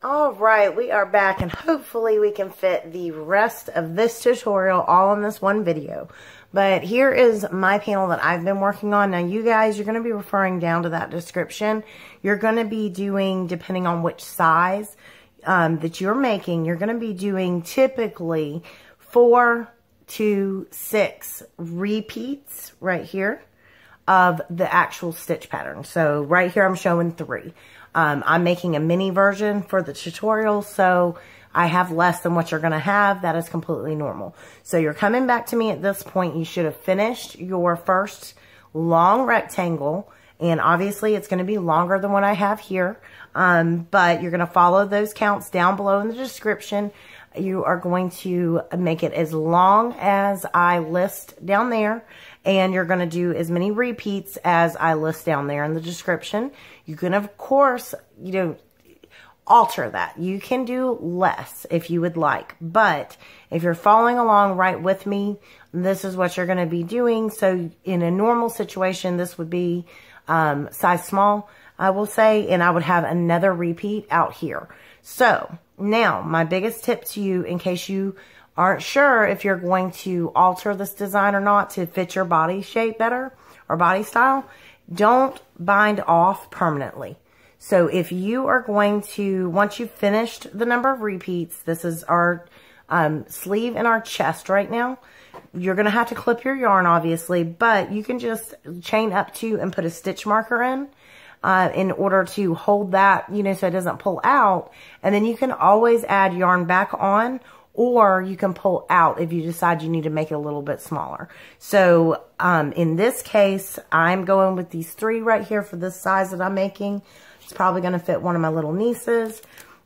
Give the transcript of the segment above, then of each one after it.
All right, we are back, and hopefully we can fit the rest of this tutorial all in this one video. But here is my panel that I've been working on. Now, you guys, you're going to be referring down to that description. You're going to be doing, depending on which size that you're making, you're going to be doing typically 4 to 6 repeats right here of the actual stitch pattern. So right here I'm showing 3. I'm making a mini version for the tutorial, so I have less than what you're going to have. That is completely normal. So you're coming back to me at this point. You should have finished your first long rectangle, and obviously it's going to be longer than what I have here, but you're going to follow those counts down below in the description. You are going to make it as long as I list down there, and you're going to do as many repeats as I list down there in the description. You can, of course, alter that. You can do less if you would like, but if you're following along right with me, this is what you're going to be doing. So in a normal situation, this would be size small, I will say, and I would have another repeat out here. So now my biggest tip to you, in case you aren't sure if you're going to alter this design or not to fit your body shape better or body style, don't bind off permanently. So if you are going to, once you've finished the number of repeats, this is our sleeve and our chest right now, you're going to have to clip your yarn, obviously, but you can just chain up to and put a stitch marker in order to hold that, so it doesn't pull out. And then you can always add yarn back on, or you can pull out if you decide you need to make it a little bit smaller. So in this case, I'm going with these 3 right here for this size that I'm making. It's probably going to fit one of my little nieces.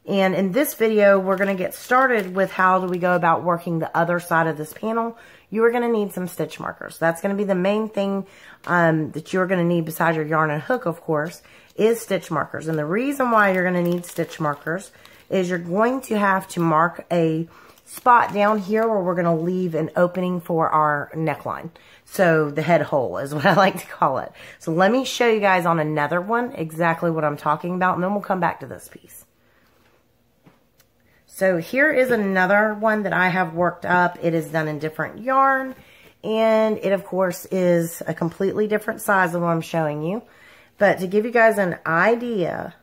And in this video, we're going to get started with how do we go about working the other side of this panel. You are going to need some stitch markers. That's going to be the main thing that you're going to need besides your yarn and hook, of course, is stitch markers. And the reason why you're going to need stitch markers is you're going to have to mark a spot down here where we're going to leave an opening for our neckline. So the head hole is what I like to call it. So let me show you guys on another one exactly what I'm talking about, and then we'll come back to this piece. So here is another one that I have worked up. It is done in different yarn, and it of course is a completely different size than what I'm showing you. But to give you guys an idea,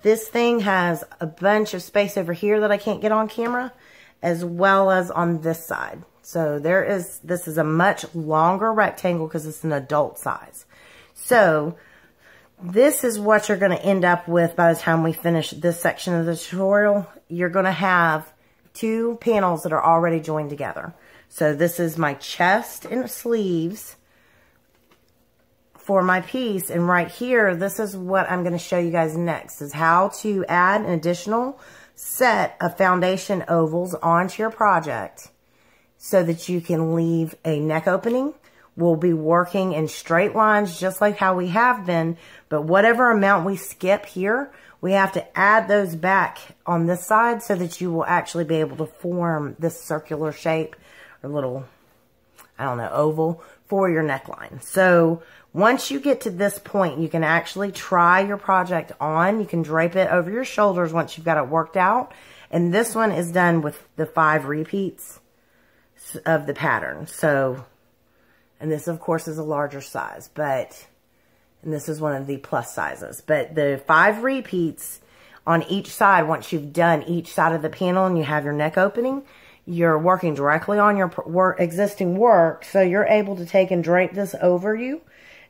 this thing has a bunch of space over here that I can't get on camera, as well as on this side. So this is a much longer rectangle because it's an adult size. So this is what you're going to end up with by the time we finish this section of the tutorial. You're going to have 2 panels that are already joined together. So this is my chest and sleeves for my piece, and right here, this is what I'm going to show you guys next, is how to add an additional set of foundation ovals onto your project so that you can leave a neck opening. We'll be working in straight lines just like how we have been, but whatever amount we skip here, we have to add those back on this side so that you will actually be able to form this circular shape or little, I don't know, oval for your neckline. So once you get to this point, you can actually try your project on. You can drape it over your shoulders once you've got it worked out. And this one is done with the 5 repeats of the pattern. So, and this of course is a larger size, and this is one of the plus sizes. But the 5 repeats on each side, once you've done each side of the panel and you have your neck opening, you're working directly on your existing work. So you're able to take and drape this over you,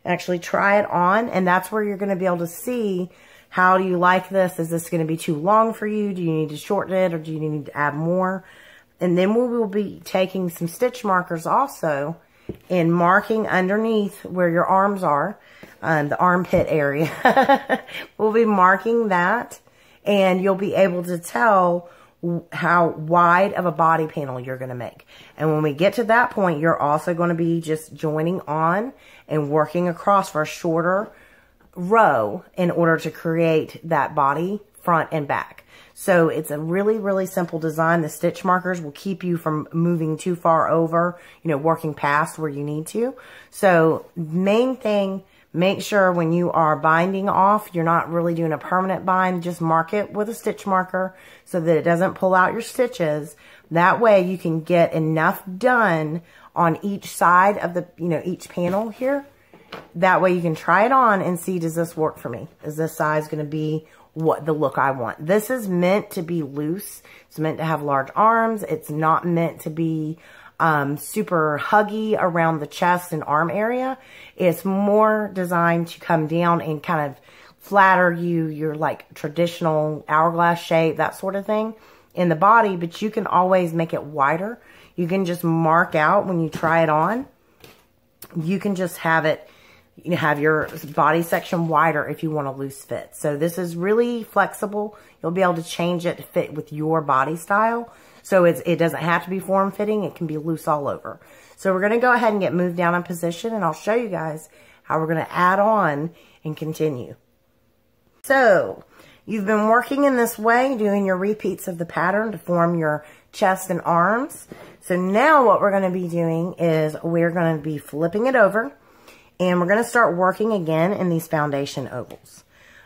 actually try it on, and that's where you're going to be able to see how do you like this. Is this going to be too long for you? Do you need to shorten it, or do you need to add more? And then we will be taking some stitch markers also and marking underneath where your arms are, the armpit area. We'll be marking that, and you'll be able to tell how wide of a body panel you're going to make. And when we get to that point, you're also going to be just joining on and working across for a shorter row in order to create that body front and back. So it's a really, really simple design. The stitch markers will keep you from moving too far over, working past where you need to. So main thing, Make sure when you are binding off, you're not really doing a permanent bind. Just mark it with a stitch marker so that it doesn't pull out your stitches. That way you can get enough done on each side of the, each panel here. That way you can try it on and see, does this work for me? Is this size going to be what the look I want? This is meant to be loose. It's meant to have large arms. It's not meant to be super huggy around the chest and arm area. It's more designed to come down and kind of flatter your like traditional hourglass shape, that sort of thing in the body, but you can always make it wider. You can just mark out when you try it on. You can just have it, have your body section wider if you want a loose fit. So this is really flexible. You'll be able to change it to fit with your body style. So it doesn't have to be form-fitting. It can be loose all over. So we're going to go ahead and get moved down in position, and I'll show you guys how we're going to add on and continue. So you've been working in this way, doing your repeats of the pattern to form your chest and arms. So now what we're going to be doing is we're going to be flipping it over, and we're going to start working again in these foundation ovals.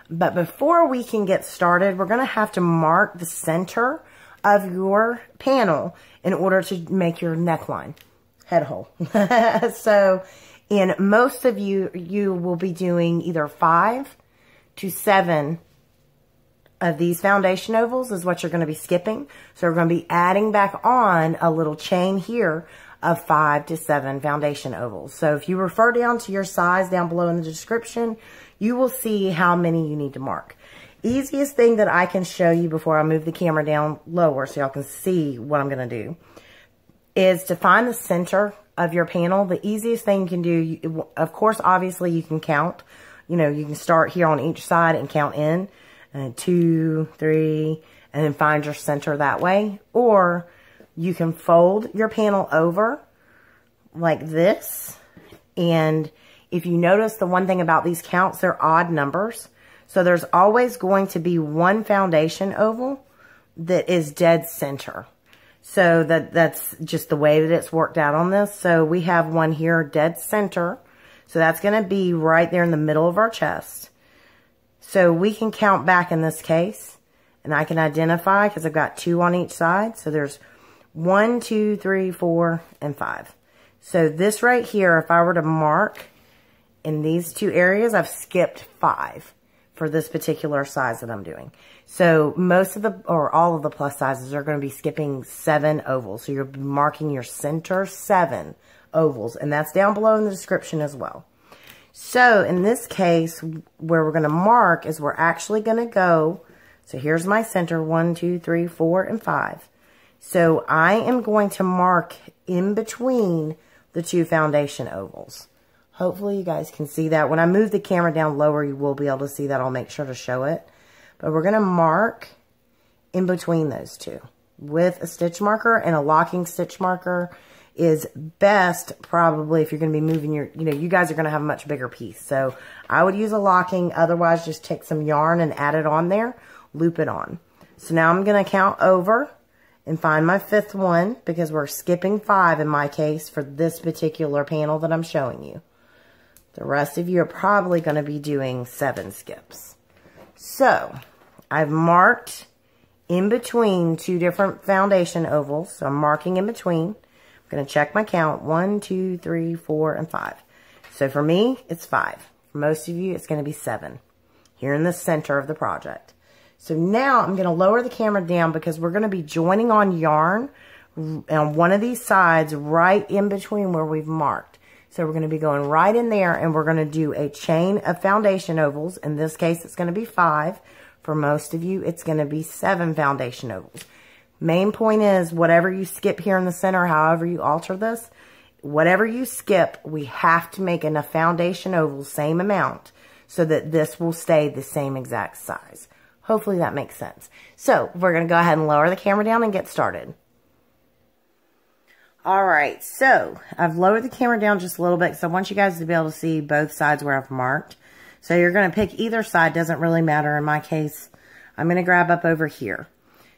But before we can get started, we're going to have to mark the center of your panel in order to make your neckline head hole. So in most of you will be doing either 5 to 7 of these foundation ovals is what you're going to be skipping. So we're going to be adding back on a little chain here of 5 to 7 foundation ovals. So if you refer down to your size down below in the description, you will see how many you need to mark. Easiest thing that I can show you before I move the camera down lower so y'all can see what I'm going to do is to find the center of your panel. The easiest thing you can do, of course, obviously you can count. You can start here on each side and count in 2, 3, and then find your center that way. Or you can fold your panel over like this. And if you notice, the one thing about these counts, they're odd numbers. So there's always going to be one foundation oval that is dead center. So that's just the way that it's worked out on this. So we have one here dead center. So that's going to be right there in the middle of our chest. So we can count back in this case. And I can identify because I've got 2 on each side. So there's 1, 2, 3, 4, and 5. So this right here, if I were to mark in these 2 areas, I've skipped 5. For this particular size that I'm doing. So most of or all of the plus sizes are going to be skipping 7 ovals. So you're marking your center 7 ovals. And that's down below in the description as well. So in this case, where we're going to mark is we're actually going to go. So here's my center, 1, 2, 3, 4, and 5. So I am going to mark in between the 2 foundation ovals. Hopefully you guys can see that. When I move the camera down lower, you will be able to see that. I'll make sure to show it. But we're going to mark in between those 2 with a stitch marker, and a locking stitch marker is best probably if you're going to be moving your, you guys are going to have a much bigger piece. So I would use a locking. Otherwise, just take some yarn and add it on there, loop it on. So now I'm going to count over and find my 5th one because we're skipping 5 in my case for this particular panel that I'm showing you. The rest of you are probably going to be doing 7 skips. So I've marked in between 2 different foundation ovals. So I'm marking in between. I'm going to check my count. 1, 2, 3, 4, and 5. So for me, it's 5. For most of you, it's going to be 7 here in the center of the project. So now I'm going to lower the camera down because we're going to be joining on yarn on one of these sides right in between where we've marked. So we're going to be going right in there, and we're going to do a chain of foundation ovals. In this case, it's going to be 5. For most of you, it's going to be 7 foundation ovals. Main point is, whatever you skip here in the center, however you alter this, whatever you skip, we have to make enough foundation ovals, same amount, so that this will stay the same exact size. Hopefully that makes sense. So we're going to go ahead and lower the camera down and get started. Alright, so I've lowered the camera down just a little bit because I want you guys to be able to see both sides where I've marked. So you're going to pick either side, doesn't really matter. In my case, I'm going to grab up over here.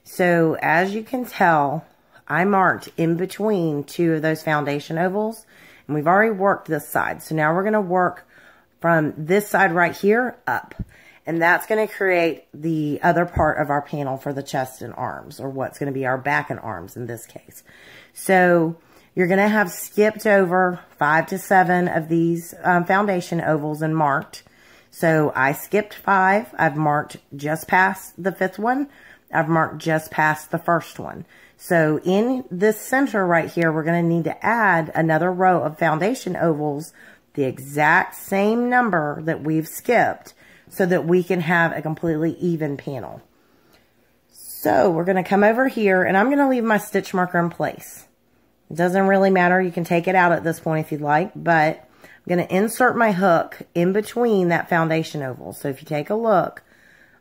So as you can tell, I marked in between 2 of those foundation ovals, and we've already worked this side. So now we're going to work from this side right here up. And that's going to create the other part of our panel for the chest and arms, or what's going to be our back and arms in this case. So you're going to have skipped over 5 to 7 of these foundation ovals and marked. So I skipped 5. I've marked just past the 5th one. I've marked just past the 1st one. So in this center right here, we're going to need to add another row of foundation ovals, the exact same number that we've skipped, so that we can have a completely even panel. So we're going to come over here, and I'm going to leave my stitch marker in place. It doesn't really matter. You can take it out at this point if you'd like, but I'm going to insert my hook in between that foundation oval. So if you take a look,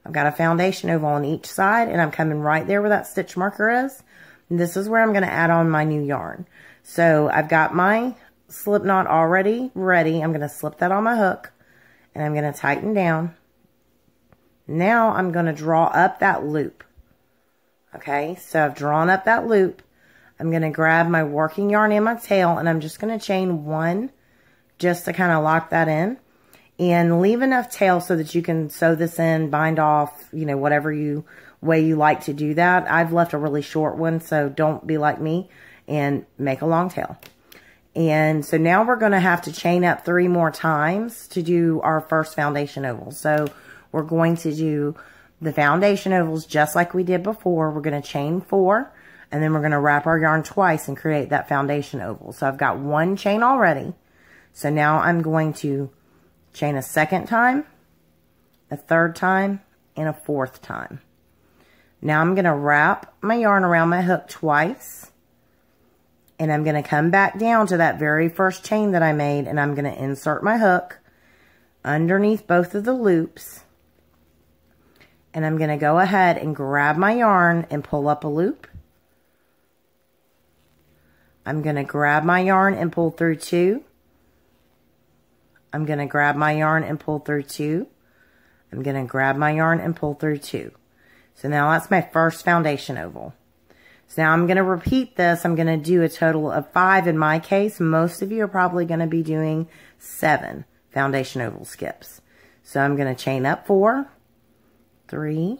I've got a foundation oval on each side, and I'm coming right there where that stitch marker is. And this is where I'm going to add on my new yarn. So I've got my slip knot already ready. I'm going to slip that on my hook, and I'm going to tighten down. Now I'm going to draw up that loop. Okay, so I've drawn up that loop. I'm going to grab my working yarn in my tail, and I'm just going to chain 1 just to kind of lock that in. And leave enough tail so that you can sew this in, bind off, you know, whatever way you like to do that. I've left a really short one, so don't be like me and make a long tail. And so now we're going to have to chain up 3 more times to do our first foundation oval. So we're going to do the foundation ovals just like we did before. We're going to chain 4, and then we're going to wrap our yarn twice and create that foundation oval. So I've got 1 chain already. So now I'm going to chain a 2nd time, a 3rd time, and a 4th time. Now I'm going to wrap my yarn around my hook twice, and I'm going to come back down to that very first chain that I made, and I'm going to insert my hook underneath both of the loops, and I'm going to go ahead and grab my yarn and pull up a loop. I'm going to grab my yarn and pull through 2. I'm going to grab my yarn and pull through 2. I'm going to grab my yarn and pull through 2. So now that's my first foundation oval. So now I'm going to repeat this. I'm going to do a total of 5 in my case. Most of you are probably going to be doing 7 foundation oval skips. So I'm going to chain up 4, 3,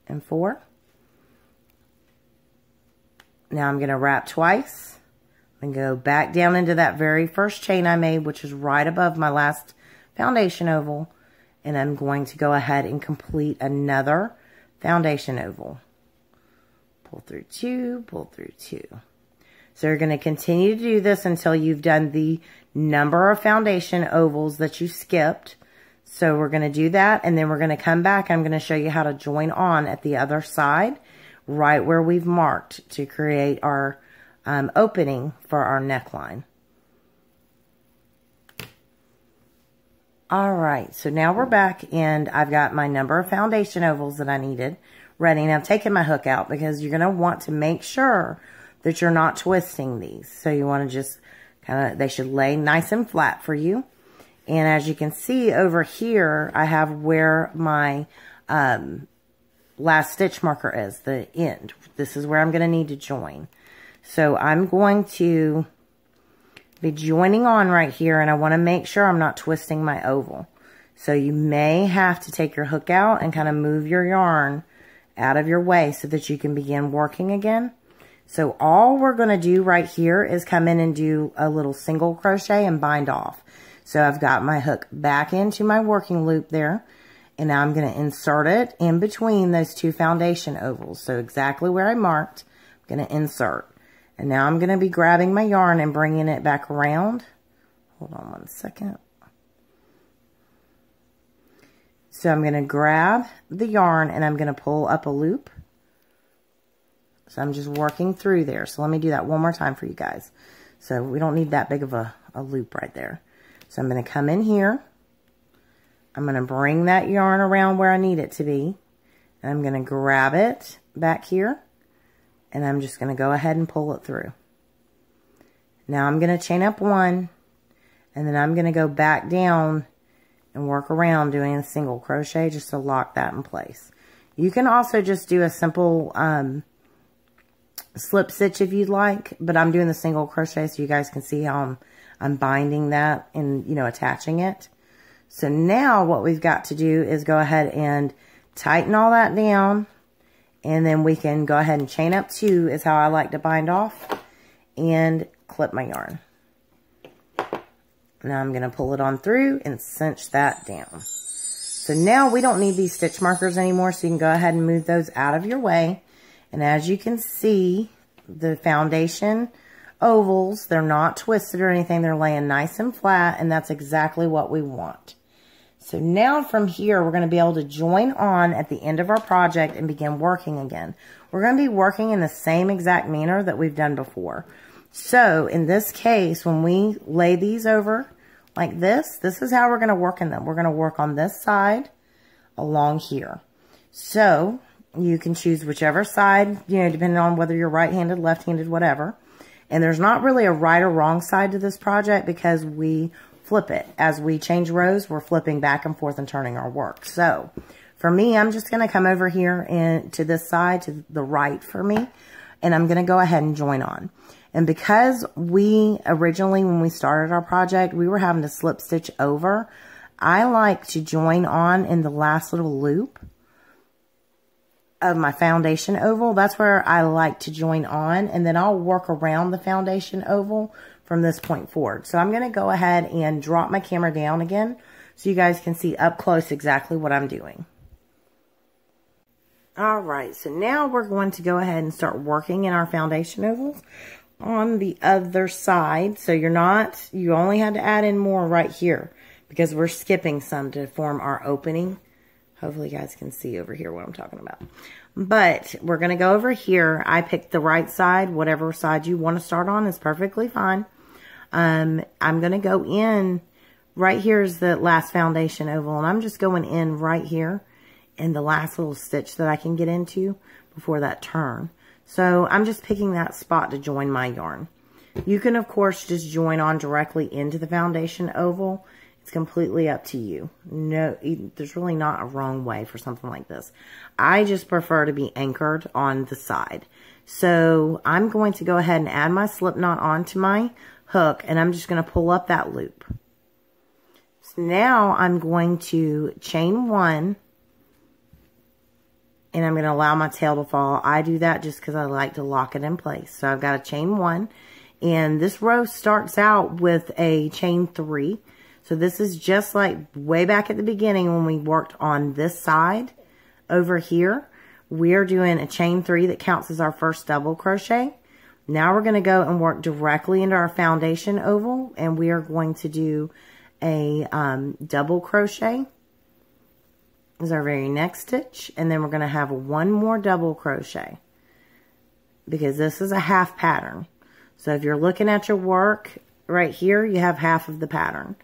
and 4. Now I'm going to wrap twice. And go back down into that very first chain I made, which is right above my last foundation oval. And I'm going to go ahead and complete another foundation oval. Pull through 2, pull through 2. So you're going to continue to do this until you've done the number of foundation ovals that you skipped. So we're going to do that, and then we're going to come back. I'm going to show you how to join on at the other side, right where we've marked, to create our opening for our neckline. Alright, so now we're back, and I've got my number of foundation ovals that I needed ready. And I've taken my hook out because you're going to want to make sure that you're not twisting these. So you want to just kind of, they should lay nice and flat for you. And as you can see over here, I have where my last stitch marker is, the end. This is where I'm going to need to join. So I'm going to be joining on right here, and I want to make sure I'm not twisting my oval. So you may have to take your hook out and kind of move your yarn out of your way so that you can begin working again. So all we're going to do right here is come in and do a little single crochet and bind off. So I've got my hook back into my working loop there, and now I'm going to insert it in between those 2 foundation ovals. So exactly where I marked, I'm going to insert. And now I'm going to be grabbing my yarn and bringing it back around. Hold on 1 second. So I'm going to grab the yarn and I'm going to pull up a loop. So I'm just working through there. So let me do that one more time for you guys. So we don't need that big of a loop right there. So I'm going to come in here. I'm going to bring that yarn around where I need it to be. And I'm going to grab it back here. And I'm just going to go ahead and pull it through. Now I'm going to chain up 1. And then I'm going to go back down and work around doing a single crochet just to lock that in place. You can also just do a simple slip stitch if you'd like. But I'm doing the single crochet so you guys can see how I'm binding that and, you know, attaching it. So now what we've got to do is go ahead and tighten all that down. And then we can go ahead and chain up 2 is how I like to bind off. And clip my yarn. Now I'm going to pull it on through and cinch that down. So now we don't need these stitch markers anymore, so you can go ahead and move those out of your way. And as you can see, the foundation ovals, they're not twisted or anything. They're laying nice and flat, and that's exactly what we want. So now from here, we're going to be able to join on at the end of our project and begin working again. We're going to be working in the same exact manner that we've done before. So in this case, when we lay these over like this is how we're going to work in them. We're going to work on this side along here. So you can choose whichever side, you know, depending on whether you're right-handed, left-handed, whatever. And there's not really a right or wrong side to this project because we flip it. As we change rows, we're flipping back and forth and turning our work. So for me, I'm just going to come over here and to this side, to the right for me, and I'm going to go ahead and join on. And because we originally, when we started our project, we were having to slip stitch over, I like to join on in the last little loop of my foundation oval. That's where I like to join on, and then I'll work around the foundation oval from this point forward. So I'm going to go ahead and drop my camera down again so you guys can see up close exactly what I'm doing. Alright, so now we're going to go ahead and start working in our foundation ovals on the other side. So you only had to add in more right here because we're skipping some to form our opening. Hopefully you guys can see over here what I'm talking about. But we're going to go over here. I picked the right side. Whatever side you want to start on is perfectly fine. I'm going to go in. Right here is the last foundation oval. And I'm just going in right here in the last little stitch that I can get into before that turn. So I'm just picking that spot to join my yarn. You can, of course, just join on directly into the foundation oval. It's completely up to you. No, there's really not a wrong way for something like this. I just prefer to be anchored on the side. So I'm going to go ahead and add my slip knot onto my hook, and I'm just going to pull up that loop. So now I'm going to chain 1, and I'm going to allow my tail to fall. I do that just because I like to lock it in place. So I've got a chain 1, and this row starts out with a chain 3. So this is just like way back at the beginning when we worked on this side over here. We're doing a chain 3 that counts as our first double crochet. Now we're going to go and work directly into our foundation oval, and we are going to do a double crochet is our very next stitch, and then we're going to have one more double crochet because this is a half pattern. So if you're looking at your work right here, you have half of the pattern,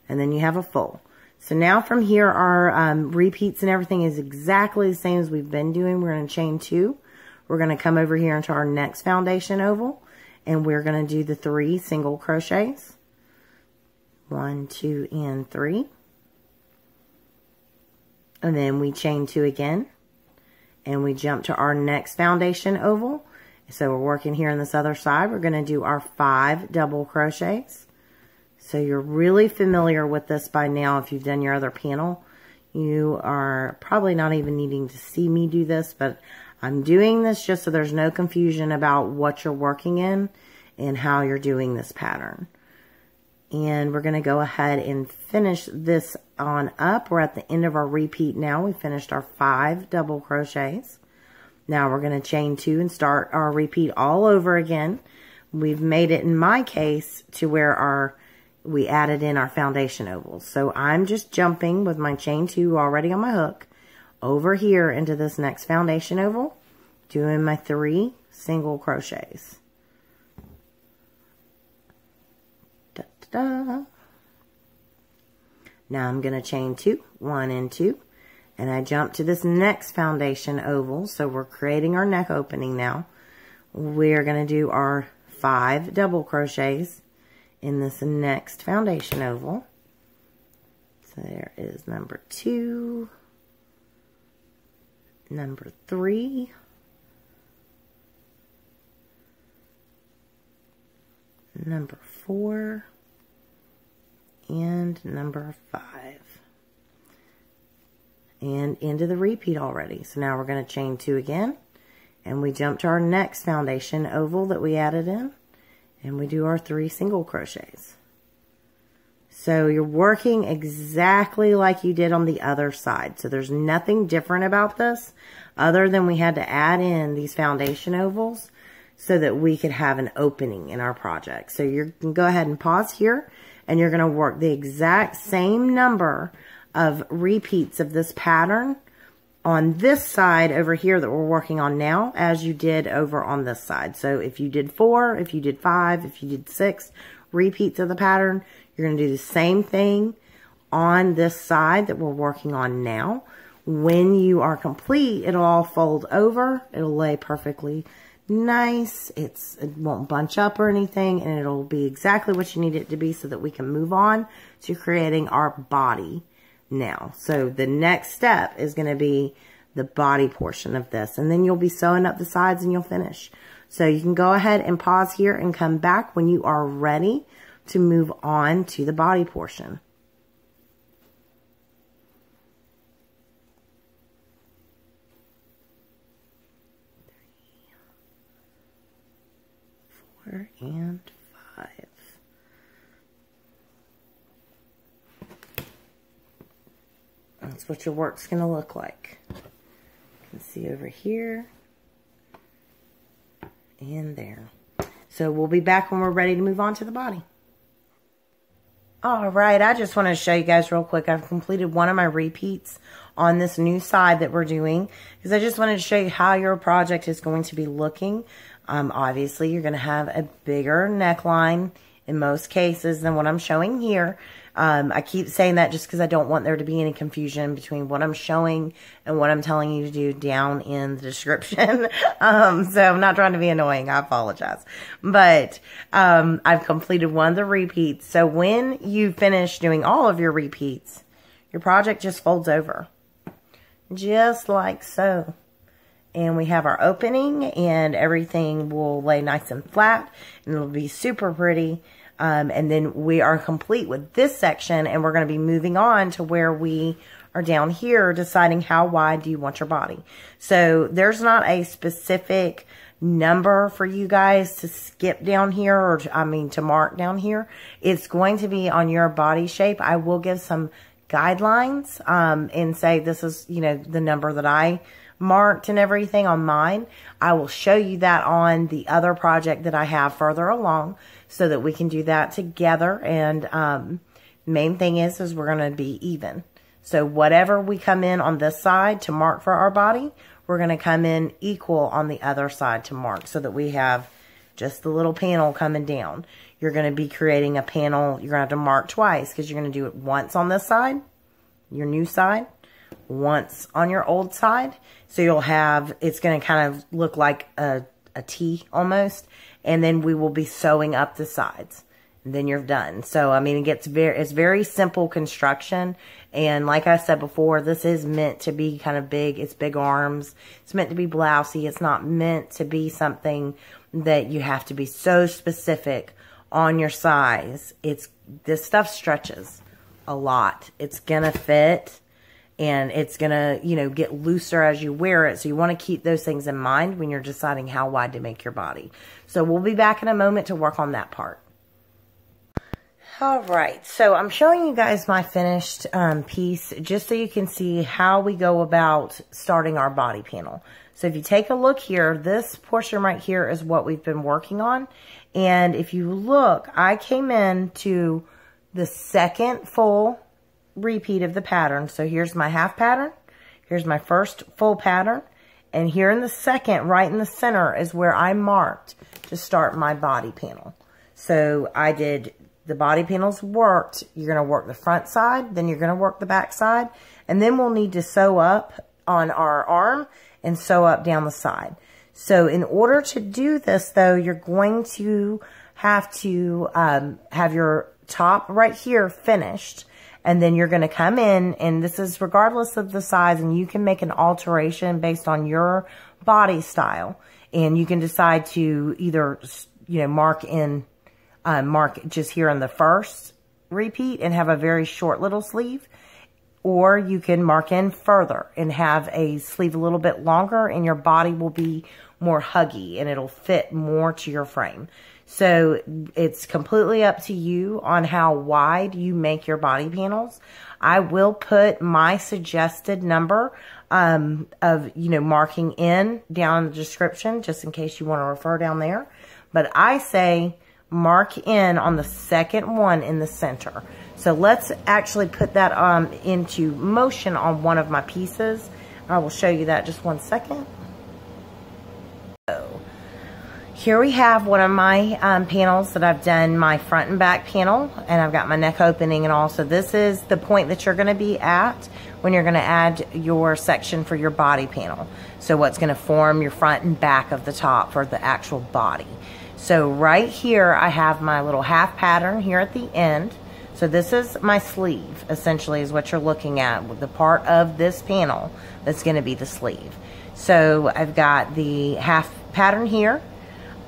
and then you have a full. So now from here, our repeats and everything is exactly the same as we've been doing. We're going to chain 2. We're going to come over here into our next foundation oval, and we're going to do the 3 single crochets. 1, 2, and 3. And then we chain 2 again, and we jump to our next foundation oval. So we're working here on this other side. We're going to do our 5 double crochets. So you're really familiar with this by now if you've done your other panel. You are probably not even needing to see me do this, but I'm doing this just so there's no confusion about what you're working in and how you're doing this pattern. And we're going to go ahead and finish this on up. We're at the end of our repeat now. We finished our 5 double crochets. Now we're going to chain 2 and start our repeat all over again. We've made it, in my case, to where we added in our foundation ovals. So I'm just jumping with my chain 2 already on my hook over here into this next foundation oval, doing my 3 single crochets. Da, da, da. Now I'm going to chain 2, 1 and 2, and I jump to this next foundation oval. So we're creating our neck opening now. We're going to do our 5 double crochets in this next foundation oval. So there is number 2, number 3, number 4, and number 5. and into the repeat already. So now we're going to chain 2 again, and we jump to our next foundation oval that we added in, and we do our 3 single crochets. So you're working exactly like you did on the other side. So there's nothing different about this other than we had to add in these foundation ovals so that we could have an opening in our project. So you can go ahead and pause here, and you're going to work the exact same number of repeats of this pattern on this side over here that we're working on now as you did over on this side. So if you did 4, if you did 5, if you did 6 repeats of the pattern, you're going to do the same thing on this side that we're working on now. When you are complete, it'll all fold over. It'll lay perfectly nice. It won't bunch up or anything, and it'll be exactly what you need it to be so that we can move on to creating our body now. So the next step is going to be the body portion of this, and then you'll be sewing up the sides and you'll finish. So you can go ahead and pause here and come back when you are ready to move on to the body portion. And 5. That's what your work's going to look like. You can see over here and there. So we'll be back when we're ready to move on to the body. All right, I just want to show you guys real quick. I've completed one of my repeats on this new side that we're doing because I just wanted to show you how your project is going to be looking. Obviously, you're going to have a bigger neckline in most cases than what I'm showing here. I keep saying that just because I don't want there to be any confusion between what I'm showing and what I'm telling you to do down in the description. So I'm not trying to be annoying. I apologize. But I've completed one of the repeats. So when you finish doing all of your repeats, your project just folds over. Just like so. And we have our opening, and everything will lay nice and flat, and it'll be super pretty. And then we are complete with this section, and we're going to be moving on to where we are down here deciding how wide do you want your body. So there's not a specific number for you guys to skip down here, or to mark down here. It's going to be on your body shape. I will give some guidelines and say this is, the number that I marked and everything on mine. I will show you that on the other project that I have further along so that we can do that together. And main thing is we're going to be even. So whatever we come in on this side to mark for our body, we're going to come in equal on the other side to mark so that we have just the little panel coming down. You're going to be creating a panel. You're going to have to mark twice because you're going to do it once on this side, your new side, once on your old side. So you'll have, it's going to kind of look like a T almost. And then we will be sewing up the sides. And then you're done. So, it's very simple construction. And like I said before, this is meant to be kind of big. It's big arms. It's meant to be blousey. It's not meant to be something that you have to be so specific on your size. This stuff stretches a lot. It's going to fit. And it's going to, get looser as you wear it. So you want to keep those things in mind when you're deciding how wide to make your body. So we'll be back in a moment to work on that part. All right. So I'm showing you guys my finished piece just so you can see how we go about starting our body panel. So if you take a look here, this portion right here is what we've been working on. And if you look, I came in to the second full repeat of the pattern. So here's my half pattern. Here's my first full pattern. And here in the second, right in the center, is where I marked to start my body panel. So I did the body panels worked. You're going to work the front side, then you're going to work the back side, and then we'll need to sew up on our arm and sew up down the side. So in order to do this, though, you're going to have to have your top right here finished. And then you're going to come in, and this is regardless of the size, and you can make an alteration based on your body style. And you can decide to either, mark just here on the first repeat and have a very short little sleeve. or you can mark in further and have a sleeve a little bit longer, and your body will be more huggy and it'll fit more to your frame. So it's completely up to you on how wide you make your body panels. I will put my suggested number of, you know, marking in down in the description, just in case you want to refer down there. But I say mark in on the second one in the center. So let's actually put that into motion on one of my pieces. I will show you that just one second. So here we have one of my panels that I've done my front and back panel, and I've got my neck opening and all. So this is the point that you're going to be at when you're going to add your section for your body panel. So what's going to form your front and back of the top for the actual body. So right here I have my little half pattern here at the end. So this is my sleeve, essentially, is what you're looking at, with the part of this panel that's going to be the sleeve. So I've got the half pattern here.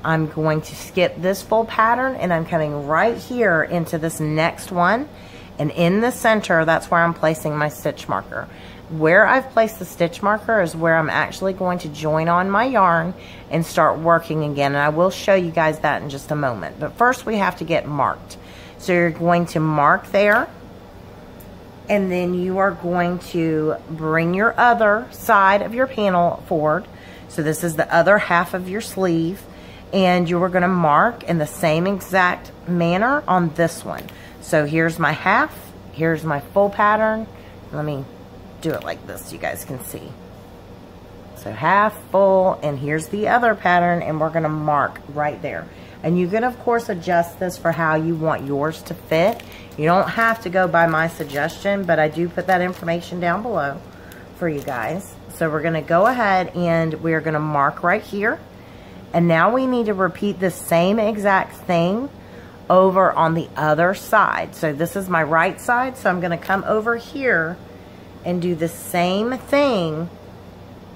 I'm going to skip this full pattern, and I'm coming right here into this next one. And in the center, that's where I'm placing my stitch marker. Where I've placed the stitch marker is where I'm actually going to join on my yarn and start working again. And I will show you guys that in just a moment. But first we have to get marked. So you're going to mark there, and then you are going to bring your other side of your panel forward. So this is the other half of your sleeve, and you are going to mark in the same exact manner on this one. So here's my half, here's my full pattern. Let me do it like this so you guys can see. So half, full, and here's the other pattern, and we're going to mark right there. And you can, of course, adjust this for how you want yours to fit. You don't have to go by my suggestion, but I do put that information down below for you guys. So we're going to go ahead and we're going to mark right here. And now we need to repeat the same exact thing over on the other side. So this is my right side, so I'm going to come over here and do the same thing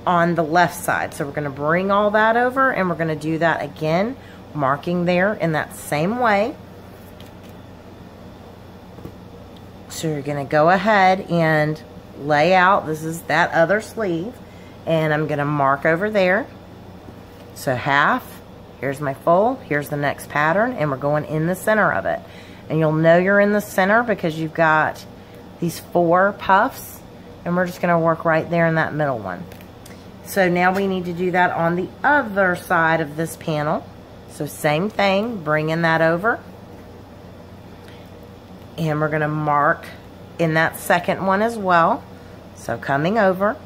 on the left side. So we're going to bring all that over, and we're going to do that again, marking there in that same way. So you're going to go ahead and lay out, this is that other sleeve, and I'm going to mark over there. So half, here's my full, here's the next pattern, and we're going in the center of it. And you'll know you're in the center because you've got these 4 puffs, and we're just going to work right there in that middle one. So now we need to do that on the other side of this panel. So same thing, bringing that over. And we're going to mark in that second one as well. So coming over.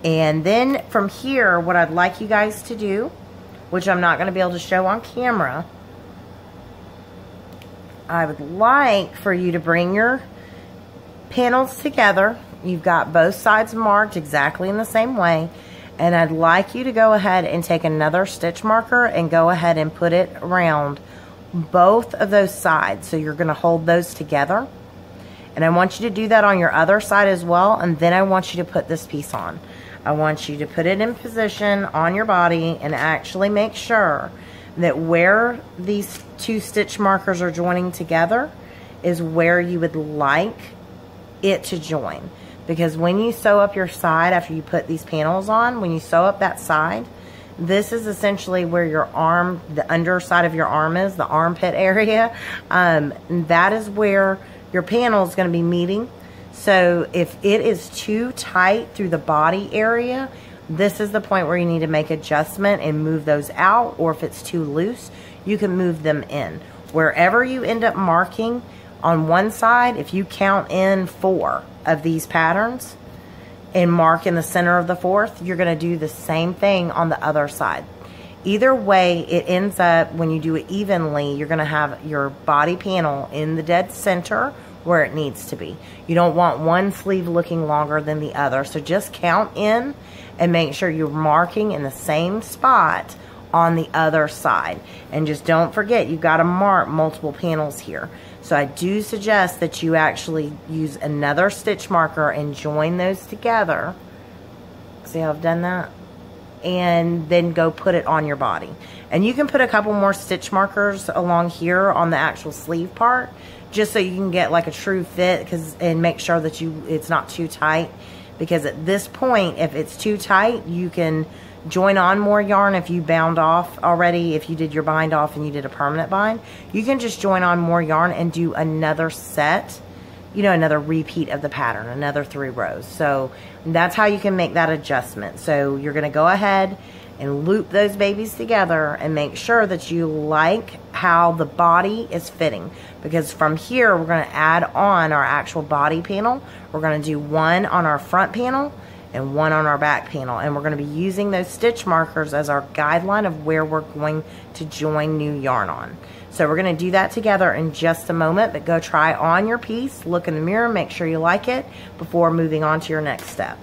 And then from here, what I'd like you guys to do, which I'm not going to be able to show on camera, I would like for you to bring your panels together. You've got both sides marked exactly in the same way. And I'd like you to go ahead and take another stitch marker and go ahead and put it around both of those sides. So you're going to hold those together. And I want you to do that on your other side as well. And then I want you to put this piece on. I want you to put it in position on your body and actually make sure that where these 2 stitch markers are joining together is where you would like it to join. Because when you sew up your side after you put these panels on, when you sew up that side, this is essentially where your arm, the underside of your arm is, the armpit area. That is where your panel is going to be meeting. So if it is too tight through the body area, this is the point where you need to make adjustment and move those out. Or if it's too loose, you can move them in. Wherever you end up marking on one side, if you count in 4 of these patterns and mark in the center of the 4th, you're going to do the same thing on the other side. Either way, it ends up, when you do it evenly, you're going to have your body panel in the dead center where it needs to be. You don't want one sleeve looking longer than the other. So just count in and make sure you're marking in the same spot on the other side. And just don't forget, you've got to mark multiple panels here. So I do suggest that you actually use another stitch marker and join those together. See how I've done that? And then go put it on your body. And you can put a couple more stitch markers along here on the actual sleeve part, just so you can get like a true fit, and make sure that it's not too tight, because at this point, if it's too tight, you can join on more yarn. If you bound off already, if you did your bind off and you did a permanent bind, you can just join on more yarn and do another set, you know, another repeat of the pattern, another 3 rows. So that's how you can make that adjustment. So you're going to go ahead and loop those babies together and make sure that you like how the body is fitting, because from here we're going to add on our actual body panel. We're going to do one on our front panel and one on our back panel, and we're going to be using those stitch markers as our guideline of where we're going to join new yarn on. So we're going to do that together in just a moment, but go try on your piece, look in the mirror, make sure you like it before moving on to your next step.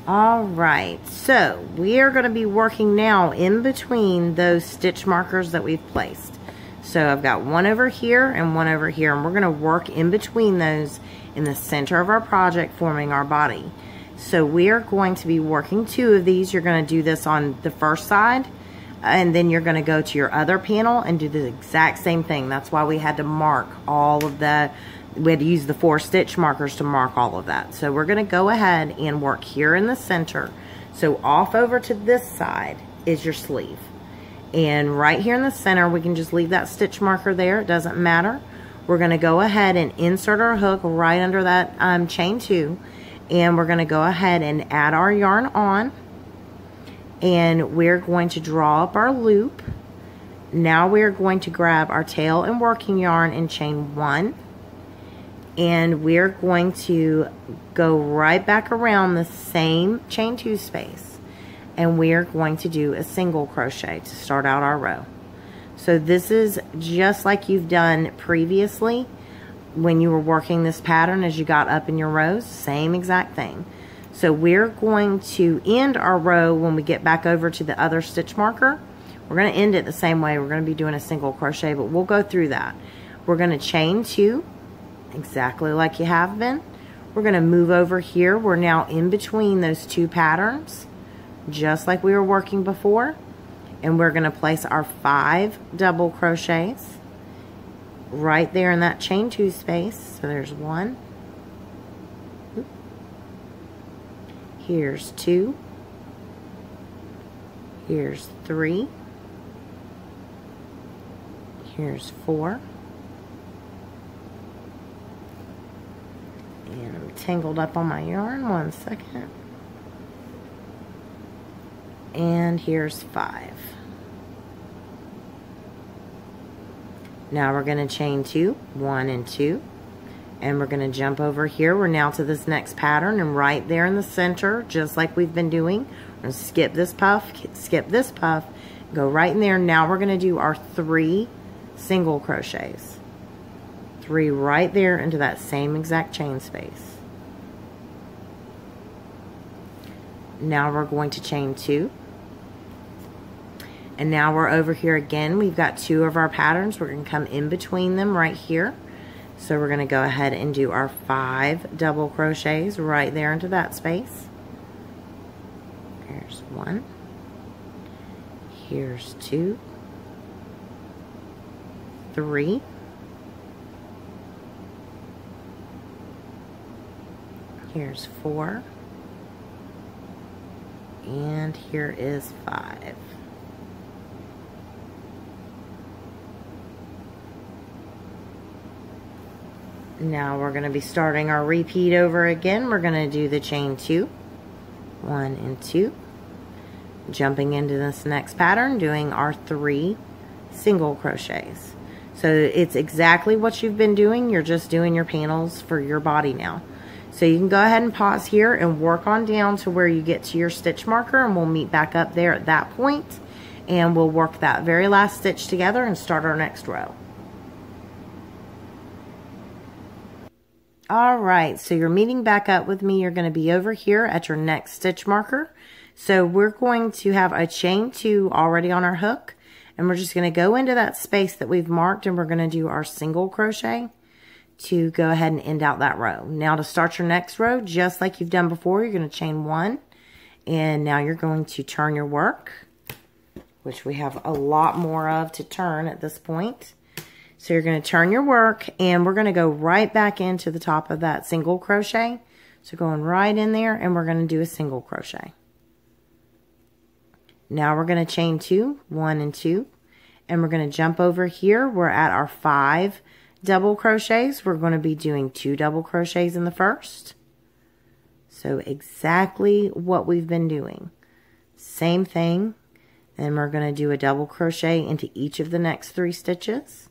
Alright, so we are going to be working now in between those stitch markers that we've placed. So I've got one over here and one over here, and we're going to work in between those in the center of our project, forming our body. So we are going to be working 2 of these. You're going to do this on the first side, and then you're going to go to your other panel and do the exact same thing. That's why we had to mark all of the, we had to use the 4 stitch markers to mark all of that. So we're going to go ahead and work here in the center. So off over to this side is your sleeve. And right here in the center, we can just leave that stitch marker there. It doesn't matter. We're going to go ahead and insert our hook right under that chain 2. And we're going to go ahead and add our yarn on. And we're going to draw up our loop. Now we're going to grab our tail and working yarn and chain 1. And we're going to go right back around the same chain 2 space. And we're going to do a single crochet to start out our row. So this is just like you've done previously when you were working this pattern as you got up in your rows, same exact thing. So we're going to end our row when we get back over to the other stitch marker. We're going to end it the same way. We're going to be doing a single crochet, but we'll go through that. We're going to chain 2, exactly like you have been. We're going to move over here. We're now in between those 2 patterns, just like we were working before, and we're going to place our 5 double crochets right there in that chain 2 space. So there's 1, here's 2, here's 3, here's 4, and I'm tangled up on my yarn, 1 second. And here's 5. Now we're going to chain 2, 1 and 2, and we're going to jump over here. We're now to this next pattern, and right there in the center, just like we've been doing, we're going to skip this puff, go right in there. Now we're going to do our 3 single crochets, 3 right there into that same exact chain space. Now we're going to chain 2. And now we're over here again. We've got 2 of our patterns. We're going to come in between them right here. So we're going to go ahead and do our 5 double crochets right there into that space. Here's 1. Here's 2. 3. Here's 4. And here is 5. Now we're going to be starting our repeat over again. We're going to do the chain 2, 1 and 2, jumping into this next pattern, doing our 3 single crochets. So it's exactly what you've been doing. You're just doing your panels for your body now. So you can go ahead and pause here and work on down to where you get to your stitch marker, and we'll meet back up there at that point, and we'll work that very last stitch together and start our next row. Alright, so you're meeting back up with me. You're going to be over here at your next stitch marker. So we're going to have a chain 2 already on our hook, and we're just going to go into that space that we've marked, and we're going to do our single crochet to go ahead and end out that row. Now to start your next row, just like you've done before, you're going to chain 1, and now you're going to turn your work, which we have a lot more of to turn at this point. So you're going to turn your work, and we're going to go right back into the top of that single crochet. So going right in there, and we're going to do a single crochet. Now we're going to chain 2, 1 and 2, and we're going to jump over here. We're at our 5 double crochets. We're going to be doing 2 double crochets in the first. So exactly what we've been doing. Same thing. And we're going to do a double crochet into each of the next 3 stitches.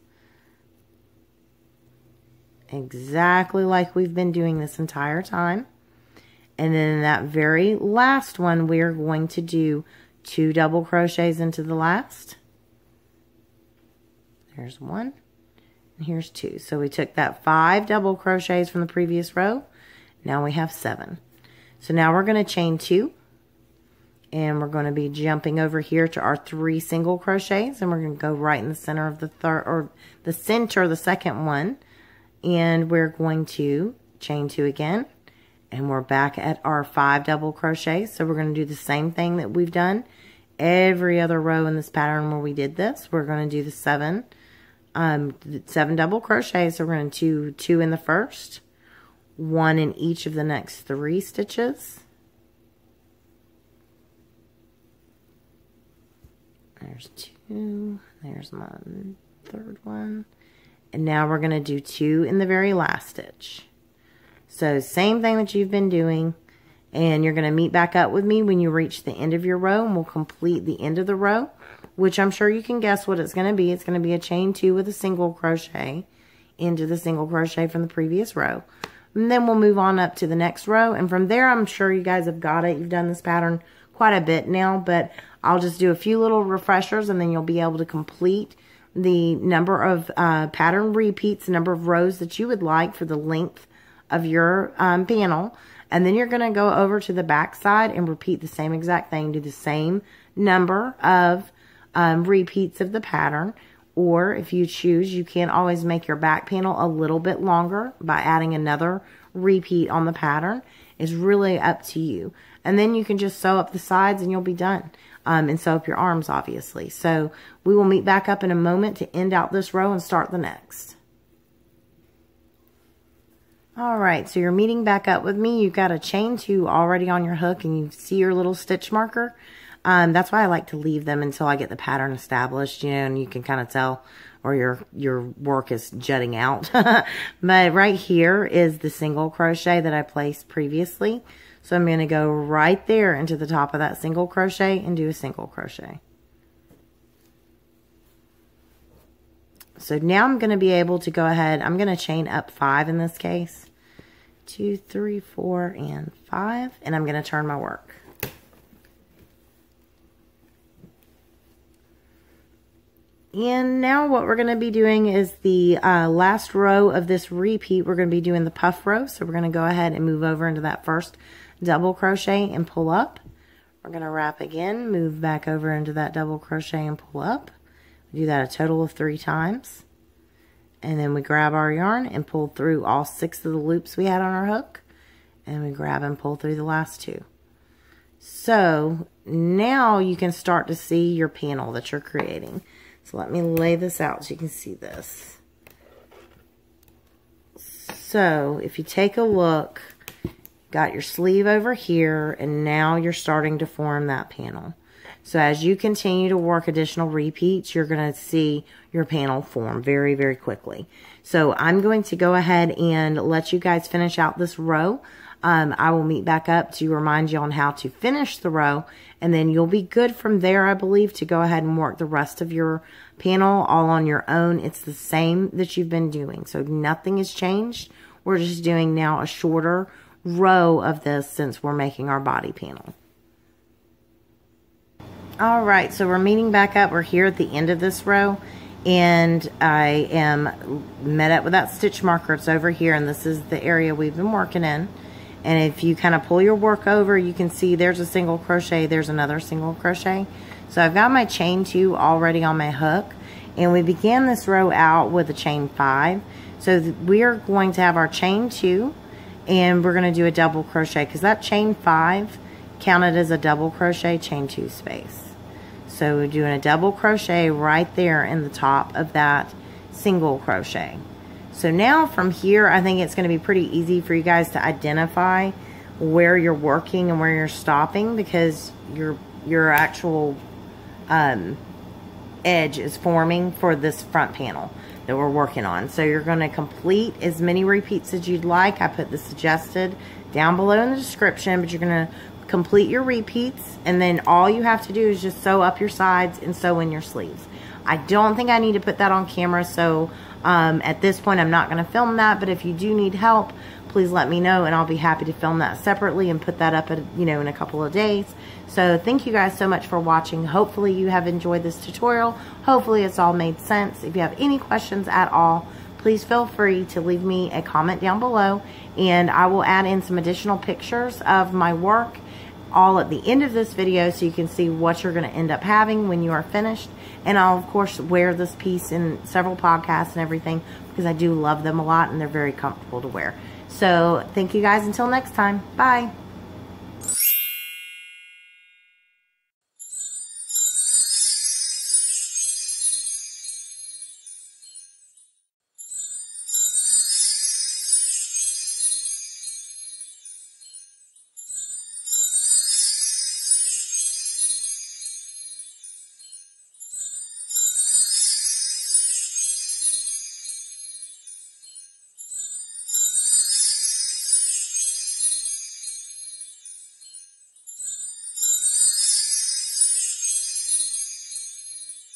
Exactly like we've been doing this entire time. And then in that very last one, we're going to do 2 double crochets into the last. There's 1, and here's 2. So we took that 5 double crochets from the previous row. Now we have 7. So now we're going to chain 2, and we're going to be jumping over here to our 3 single crochets, and we're going to go right in the center of the third, or the center of the second one, and we're going to chain 2 again, and we're back at our 5 double crochets. So we're going to do the same thing that we've done every other row in this pattern where we did this. We're going to do the 7 double crochets. So we're going to do 2 in the first, 1 in each of the next 3 stitches. There's 2, there's my third one, and now we're going to do 2 in the very last stitch. So same thing that you've been doing, and you're going to meet back up with me when you reach the end of your row, and we'll complete the end of the row, which I'm sure you can guess what it's going to be. It's going to be a chain 2 with a single crochet into the single crochet from the previous row. And then we'll move on up to the next row, and from there I'm sure you guys have got it. You've done this pattern quite a bit now, but I'll just do a few little refreshers, and then you'll be able to complete the number of pattern repeats, the number of rows that you would like for the length of your panel. And then you're going to go over to the back side and repeat the same exact thing. Do the same number of repeats of the pattern. Or if you choose, you can always make your back panel a little bit longer by adding another repeat on the pattern. It's really up to you. And then you can just sew up the sides and you'll be done. And sew up your arms, obviously. So we will meet back up in a moment to end out this row and start the next. Alright, so you're meeting back up with me. You've got a chain 2 already on your hook, and you see your little stitch marker. That's why I like to leave them until I get the pattern established, you know, and you can kind of tell, or your work is jutting out. But right here is the single crochet that I placed previously. So I'm going to go right there into the top of that single crochet and do a single crochet. So now I'm going to be able to go ahead, I'm going to chain up 5 in this case. 2, 3, 4, and 5. And I'm going to turn my work. And now what we're going to be doing is the last row of this repeat. We're going to be doing the puff row. So we're going to go ahead and move over into that first double crochet and pull up. We're going to wrap again, move back over into that double crochet and pull up. We do that a total of 3 times. And then we grab our yarn and pull through all 6 of the loops we had on our hook. And we grab and pull through the last 2. So now you can start to see your panel that you're creating. So let me lay this out so you can see this. So if you take a look, got your sleeve over here, and now you're starting to form that panel. So as you continue to work additional repeats, you're going to see your panel form very, very quickly. So I'm going to go ahead and let you guys finish out this row. I will meet back up to remind you on how to finish the row, and then you'll be good from there, I believe, to go ahead and work the rest of your panel all on your own. It's the same that you've been doing, so nothing has changed. We're just doing now a shorter row of this since we're making our body panel. Alright, so we're meeting back up. We're here at the end of this row, and I am met up with that stitch marker. It's over here, and this is the area we've been working in. And if you kind of pull your work over, you can see there's a single crochet, there's another single crochet. So I've got my chain 2 already on my hook, and we began this row out with a chain 5. So we are going to have our chain 2, and we're going to do a double crochet, because that chain 5 counted as a double crochet chain 2 space. So we're doing a double crochet right there in the top of that single crochet. So now from here, I think it's going to be pretty easy for you guys to identify where you're working and where you're stopping, because your actual edge is forming for this front panel that we're working on. So you're going to complete as many repeats as you'd like. I put the suggested down below in the description, but you're going to complete your repeats, and then all you have to do is just sew up your sides and sew in your sleeves. I don't think I need to put that on camera, so at this point I'm not going to film that, but if you do need help, please let me know and I'll be happy to film that separately and put that up at, in a couple of days. So thank you guys so much for watching. Hopefully you have enjoyed this tutorial. Hopefully it's all made sense. If you have any questions at all, please feel free to leave me a comment down below, and I will add in some additional pictures of my work all at the end of this video so you can see what you're going to end up having when you are finished. And I'll of course wear this piece in several podcasts and everything, because I do love them a lot and they're very comfortable to wear. So thank you guys until next time. Bye.